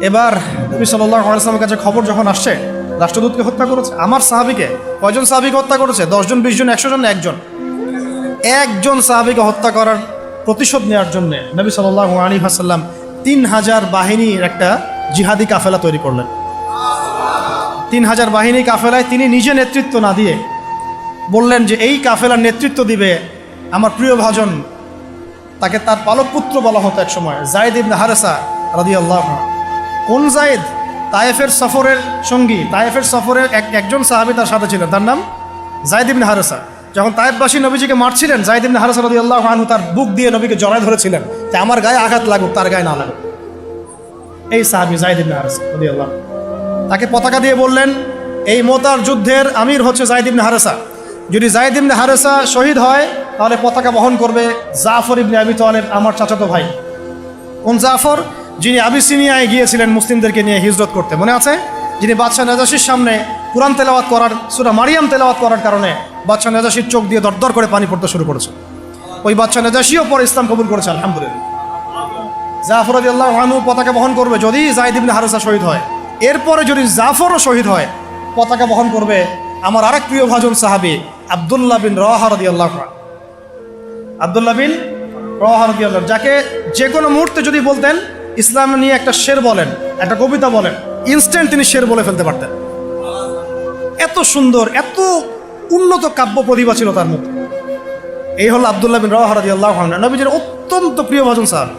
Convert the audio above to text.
এবার নবী সাল্লাল্লাহু আলাইহি ওয়াসাল্লামের কাছে খবর যখন আসছে রাষ্ট্রদূতকে হত্যা করেছে, আমার সাহাবীকে। কয়জন সাহাবীকে হত্যা করেছে? 10 জন, 20 জন, 100 জন? একজন সাহাবীকে হত্যা করার প্রতিশোধ নেওয়ার জন্য নবী সাল্লাল্লাহু আলাইহি ওয়াসাল্লাম 3000 বাহিনীর একটা জিহাদি কাফেলা তৈরি করলেন। 3000 বাহিনী কাফেলায় তিনি নিজে নেতৃত্ব না দিয়ে বললেন যে এই কাফেলার নেতৃত্ব দিবে আমার প্রিয় ভাজন, তাকে তার পালক পুত্র বলা হতো এক সময়, যায়েদ ইবনে হারেসা রাদিয়াল্লাহু আনহু। কোন যায়েদ? তায়েফের সফরের সঙ্গী, তায়েফের সফরের একজন সাহাবী তার সাথে ছিলেন, তার নাম যায়েদ ইবনে হারেসা। যখন তায়েফবাসী নবীজিকে মারছিলেন, যায়েদ ইবনে হারেসা রাদিয়াল্লাহু আনহু তার বুক দিয়ে নবীকে জড়ায় ধরেছিলেন যে আমার গায়ে আঘাত লাগুক, তার গায়ে না লাগুক। এই সাহাবী যায়েদ ইবনে হারেসা রাদিয়াল্লাহু আনহু তাকে পতাকা দিয়ে বললেন, এই মোতার যুদ্ধের আমির হচ্ছে যায়েদ ইবনে হারেসা। যদি যায়েদ ইবনে হারেসা শহীদ হয় তাহলে পতাকা বহন করবে জাফর ইবনে আবি তালেব, আমার চাচাতো ভাই। কোন জাফর? যিনি আবিসিনিয়ায় গিয়েছিলেন মুসলিমদেরকে নিয়ে হিজরত করতে, মনে আছে? যিনি বাদশাহ নাজাশির সামনে কুরআন তেলাওয়াত করার, সূরা মারিয়াম তেলাওয়াত করার কারণে বাদশাহ নাজাশির চোখ দিয়ে দরদর করে পানি পড়তে শুরু করেছে। ওই বাদশাহ নাজাশিও পরে ইসলাম কবুল করেছে, আলহামদুলিল্লাহ। জাফর রাদিয়াল্লাহু আনহু পতাকা বহন করবে যদি যায়েদ ইবনে হারেসা শহীদ হয়। এরপরে যদি জাফরও শহীদ হয়, পতাকা বহন করবে আমার আরেক প্রিয় ভাজন সাহাবী আব্দুল্লাহ বিন রওয়াহা রাদিয়াল্লাহু আনহু। আব্দুল্লাহ বিন রওয়াহা রাদিয়াল্লাহু আনহু, যাকে যে কোনো মুহূর্তে যদি বলতেন ইসলাম নিয়ে একটা শের বলেন, একটা কবিতা বলেন, ইনস্ট্যান্ট তিনি শের বলে ফেলতে পারতেন। এত সুন্দর, এত উন্নত কাব্য প্রতিভা ছিল তার মধ্যে। এই হলো আব্দুল্লাহ বিন রওয়াহা রাদিয়াল্লাহু আনহু, নবীজির অত্যন্ত প্রিয় ভাজন সাহাবী।